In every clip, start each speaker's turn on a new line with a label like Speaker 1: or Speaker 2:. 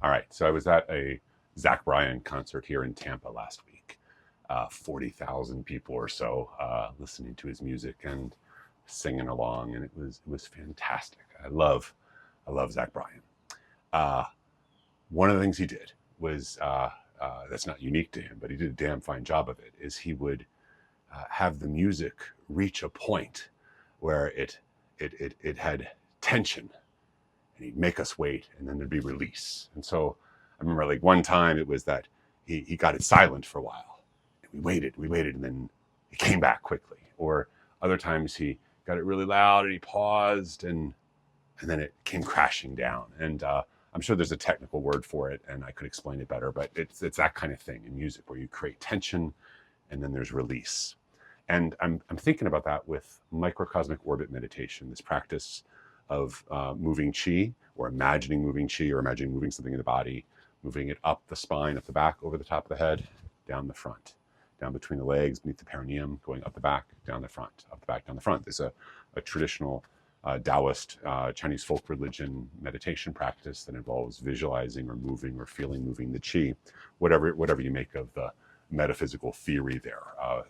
Speaker 1: All right, so I was at a Zach Bryan concert here in Tampa last week. 40,000 people or so listening to his music and singing along, and it was fantastic. I love Zach Bryan. One of the things he did was that's not unique to him, but he did a damn fine job of it. Is he would have the music reach a point where it had tension, and he'd make us wait, and then there'd be release. And so I remember, like, one time it was that he got it silent for a while, and we waited, and then he came back quickly. Or other times he got it really loud and he paused, and then it came crashing down. And I'm sure there's a technical word for it, and I could explain it better, but it's that kind of thing in music where you create tension and then there's release. And I'm thinking about that with microcosmic orbit meditation, this practice of moving chi, or imagining moving chi, or imagining moving something in the body, moving it up the spine, up the back, over the top of the head, down the front, down between the legs, beneath the perineum, going up the back, down the front, up the back, down the front. There's a traditional Taoist Chinese folk religion meditation practice that involves visualizing or moving or feeling moving the chi, whatever you make of the metaphysical theory there.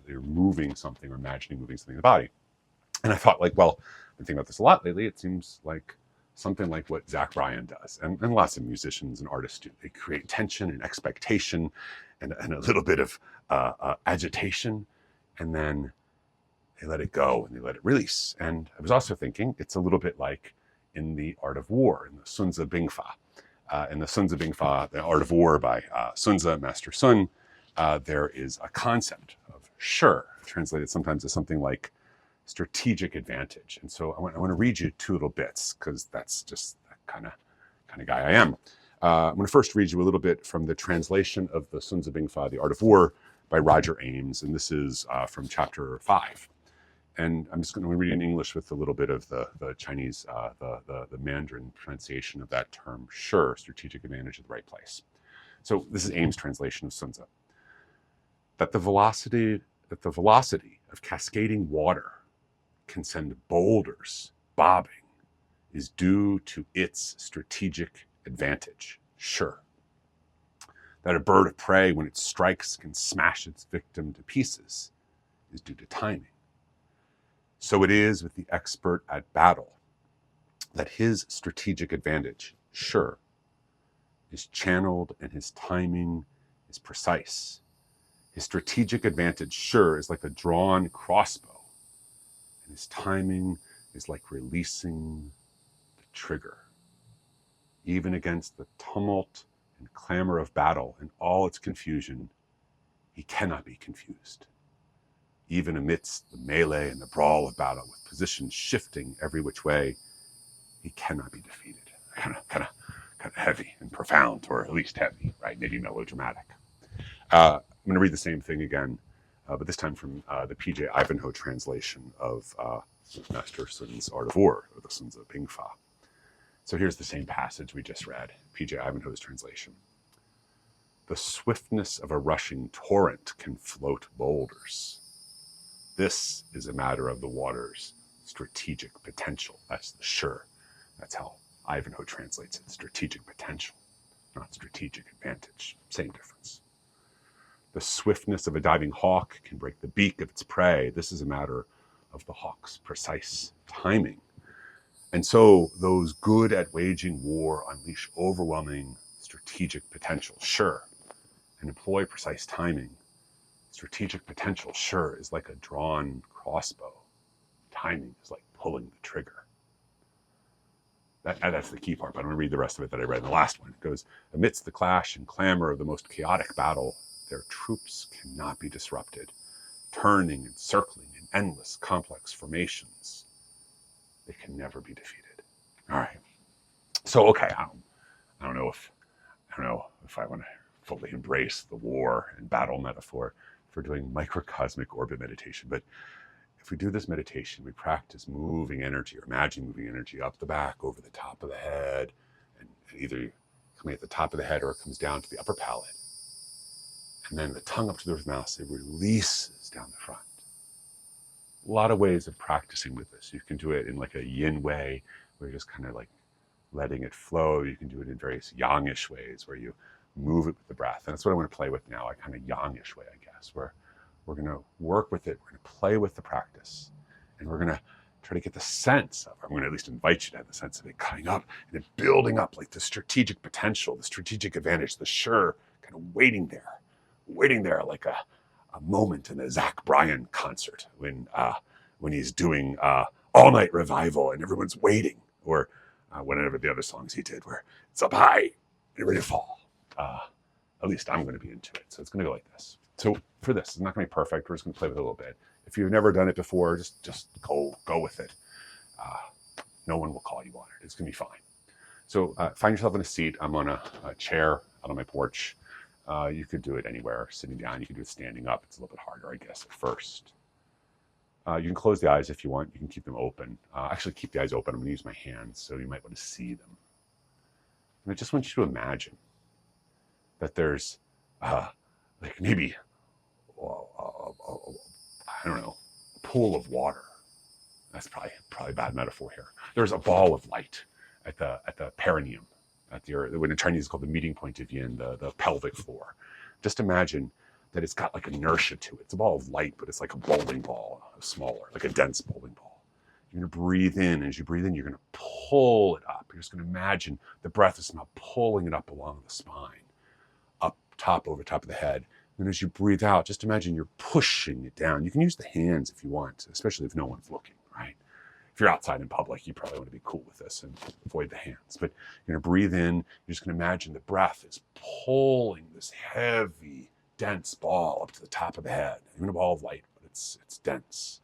Speaker 1: You're moving something or imagining moving something in the body. And I thought, like, well, I've been thinking about this a lot lately. It seems like something like what Zach Bryan does, and lots of musicians and artists do. They create tension and expectation and a little bit of agitation, and then they let it go and they let it release. And I was also thinking it's a little bit like in the art of war, in the Sunzi兵法. In the Sunzi兵法, the art of war by Sunzi, Master Sun, there is a concept of 势, translated sometimes as something like strategic advantage. And so I want to read you two little bits, because that's just the kind of guy I am. I'm going to first read you a little bit from the translation of the Sunzi兵法, the art of war, by Roger Ames, and this is from chapter 5. And I'm just going to read in English with a little bit of the Chinese, the Mandarin pronunciation of that term, 势, strategic advantage at the right place. So this is Ames' translation of Sunzi. That the velocity of cascading water can send boulders bobbing is due to its strategic advantage, 势. That a bird of prey, when it strikes, can smash its victim to pieces is due to timing. So it is with the expert at battle, that his strategic advantage, 势, is channeled and his timing is precise. His strategic advantage, 势, is like a drawn crossbow, and his timing is like releasing the trigger. Even against the tumult and clamor of battle and all its confusion, he cannot be confused. Even amidst the melee and the brawl of battle, with positions shifting every which way, he cannot be defeated. Kind of heavy and profound, or at least heavy, right? Maybe melodramatic. I'm going to read the same thing again, but this time from the P.J. Ivanhoe translation of Master Sun's Art of War, or the Sunzi兵法. So here's the same passage we just read, P.J. Ivanhoe's translation. The swiftness of a rushing torrent can float boulders. This is a matter of the water's strategic potential. That's the 势. That's how Ivanhoe translates it, strategic potential, not strategic advantage. Same difference. The swiftness of a diving hawk can break the beak of its prey. This is a matter of the hawk's precise timing. And so those good at waging war unleash overwhelming strategic potential, 势, and employ precise timing. Strategic potential, 势, is like a drawn crossbow. Timing is like pulling the trigger. That's the key part, but I'm going to read the rest of it that I read in the last one. It goes, amidst the clash and clamor of the most chaotic battle, their troops cannot be disrupted, turning and circling in endless complex formations. They can never be defeated. All right. So, okay, I don't know if I want to fully embrace the war and battle metaphor for doing microcosmic orbit meditation, but if we do this meditation, we practice moving energy, or imagine moving energy up the back, over the top of the head, and either coming at the top of the head or it comes down to the upper palate. And then the tongue up to the roof of the mouth, it releases down the front. A lot of ways of practicing with this. You can do it in like a yin way, where you're just kind of like letting it flow. You can do it in various Yangish ways where you move it with the breath. And that's what I want to play with now, a kind of Yangish way, I guess, where we're going to work with it. We're going to play with the practice. And we're going to try to get the sense of, I'm going to at least invite you to have the sense of it coming up and it building up, like the strategic potential, the strategic advantage, the sure, kind of waiting there like a moment in a Zach Bryan concert when he's doing All Night Revival and everyone's waiting, or whatever the other songs he did where it's up high and ready to fall. At least I'm going to be into it. So it's going to go like this. So for this, it's not going to be perfect. We're just going to play with it a little bit. If you've never done it before, just go with it. No one will call you on it. It's going to be fine. So find yourself in a seat. I'm on a chair out on my porch. You could do it anywhere, sitting down. You could do it standing up. It's a little bit harder, I guess, at first. You can close the eyes if you want. You can keep them open. Actually, keep the eyes open. I'm going to use my hands, so you might want to see them. And I just want you to imagine that there's like maybe, I don't know, a pool of water. That's probably a bad metaphor here. There's a ball of light at the perineum, when in Chinese it's called the meeting point of yin, the pelvic floor. Just imagine that it's got like inertia to it. It's a ball of light, but it's like a bowling ball, smaller, like a dense bowling ball. You're going to breathe in. As you breathe in, you're going to pull it up. You're just going to imagine the breath is now pulling it up along the spine, up top, over top of the head. And as you breathe out, just imagine you're pushing it down. You can use the hands if you want, especially if no one's looking, right? If you're outside in public, you probably want to be cool with this and avoid the hands. But you're going to breathe in. You're just going to imagine the breath is pulling this heavy, dense ball up to the top of the head. Even a ball of light, but it's dense.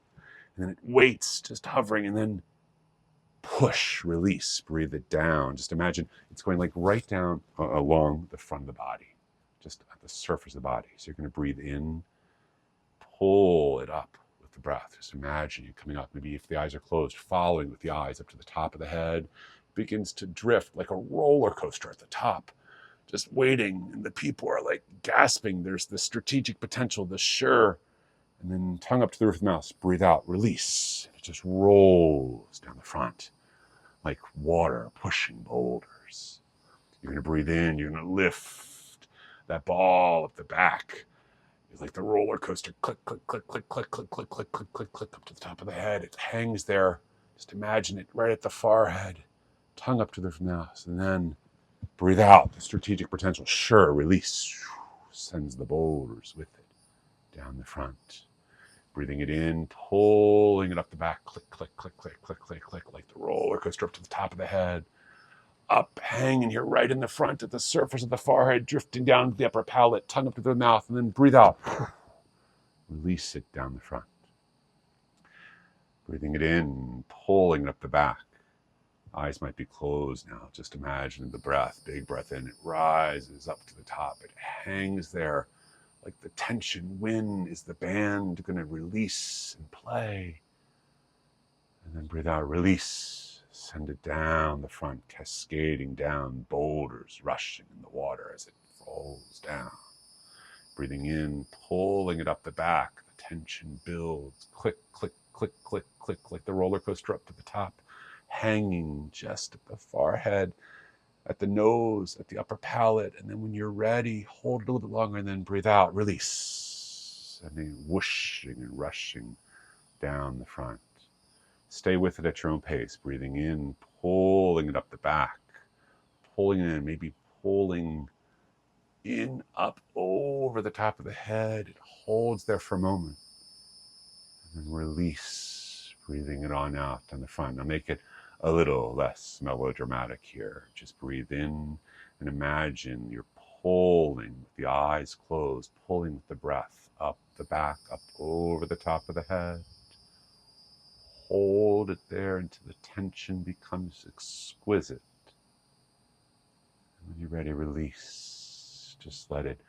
Speaker 1: And then it waits, just hovering, and then push, release, breathe it down. Just imagine it's going like right down along the front of the body, just at the surface of the body. So you're going to breathe in, pull it up with the breath. Just imagine you coming up. Maybe if the eyes are closed, following with the eyes up to the top of the head, begins to drift like a roller coaster at the top, just waiting. And the people are like gasping. There's the strategic potential, the sure. And then tongue up to the roof of the mouth, breathe out, release. It just rolls down the front like water pushing boulders. You're going to breathe in. You're going to lift that ball up the back. It's like the roller coaster, click, click, click, click, click, click, click, click, click, click, click, up to the top of the head. It hangs there. Just imagine it right at the forehead, tongue up to the mouth, and then breathe out the strategic potential. Sure, release. Sends the boulders with it down the front. Breathing it in, pulling it up the back, click, click, click, click, click, click, click, like the roller coaster up to the top of the head. Up, hanging here right in the front at the surface of the forehead, drifting down to the upper palate, tongue up to the mouth, and then breathe out. Release it down the front. Breathing it in, pulling it up the back. Eyes might be closed now. Just imagine the breath, big breath in. It rises up to the top. It hangs there like the tension. When is the band going to release and play? And then breathe out, release. Send it down the front, cascading down, boulders rushing in the water as it rolls down. Breathing in, pulling it up the back. The tension builds. Click, click, click, click, click, like the roller coaster up to the top. Hanging just at the forehead, at the nose, at the upper palate. And then when you're ready, hold it a little bit longer and then breathe out, release. And then whooshing and rushing down the front. Stay with it at your own pace, breathing in, pulling it up the back, pulling in, maybe pulling in, up over the top of the head. It holds there for a moment. And then release, breathing it on out down the front. Now make it a little less melodramatic here. Just breathe in and imagine you're pulling with the eyes closed, pulling with the breath up the back, up over the top of the head. Hold it there until the tension becomes exquisite. And when you're ready, release. Just let it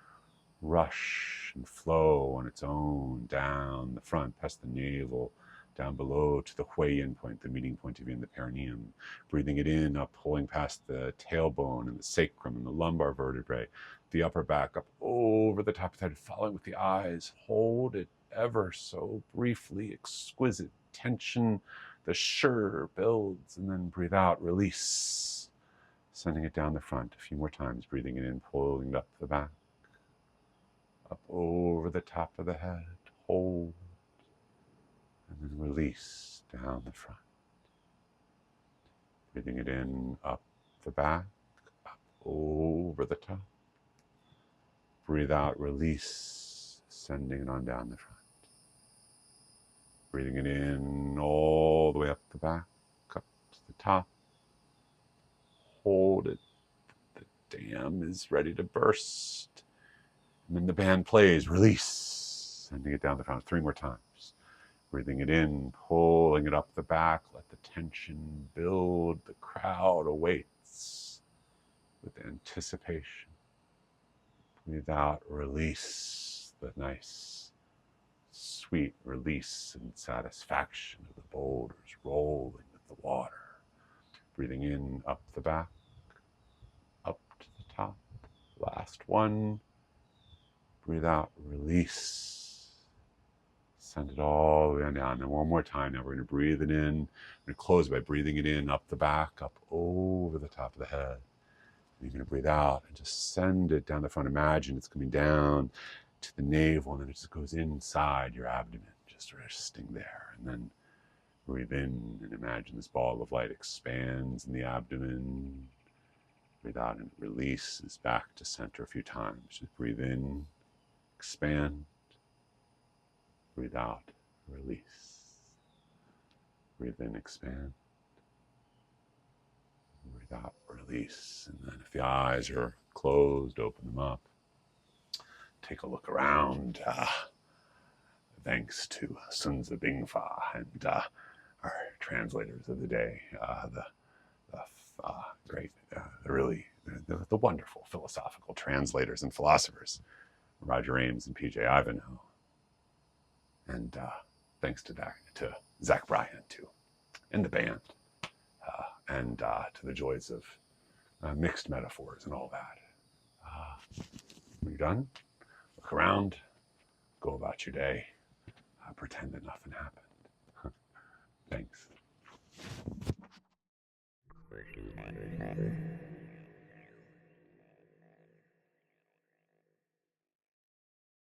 Speaker 1: rush and flow on its own down the front, past the navel, down below to the Huiyin point, the meeting point of yin, the perineum. Breathing it in, up, pulling past the tailbone and the sacrum and the lumbar vertebrae, the upper back, up over the top of the head, following with the eyes. Hold it ever so briefly, exquisite tension. The sure builds, and then breathe out, release. sending it down the front a few more times, breathing it in, pulling it up the back, up over the top of the head, hold, and then release down the front. Breathing it in, up the back, up over the top. Breathe out, release, sending it on down the front. Breathing it in all the way up the back, up to the top. Hold it. The dam is ready to burst. And then the band plays, release, sending it down the front 3 more times. Breathing it in, pulling it up the back, let the tension build. The crowd awaits with anticipation. Breathe out, release, the nice, sweet release and satisfaction of the boulders rolling with the water. Breathing in, up the back, up to the top. Last one. Breathe out, release. Send it all the way down. And one more time. Now we're going to breathe it in. We're going to close by breathing it in, up the back, up over the top of the head. And you're going to breathe out and just send it down the front. Imagine it's coming down to the navel, and then it just goes inside your abdomen, just resting there. And then breathe in and imagine this ball of light expands in the abdomen. Breathe out and it releases back to center a few times. Just breathe in, expand. Breathe out, release. Breathe in, expand. Breathe out, release. And then if the eyes are closed, open them up. Take a look around. Thanks to Sunzi Bingfa and our translators of the day, the wonderful philosophical translators and philosophers, Roger Ames and PJ Ivanhoe. And thanks to Zach Bryan too, and the band, and to the joys of mixed metaphors and all that. When you're done, look around, go about your day, pretend that nothing happened. Thanks.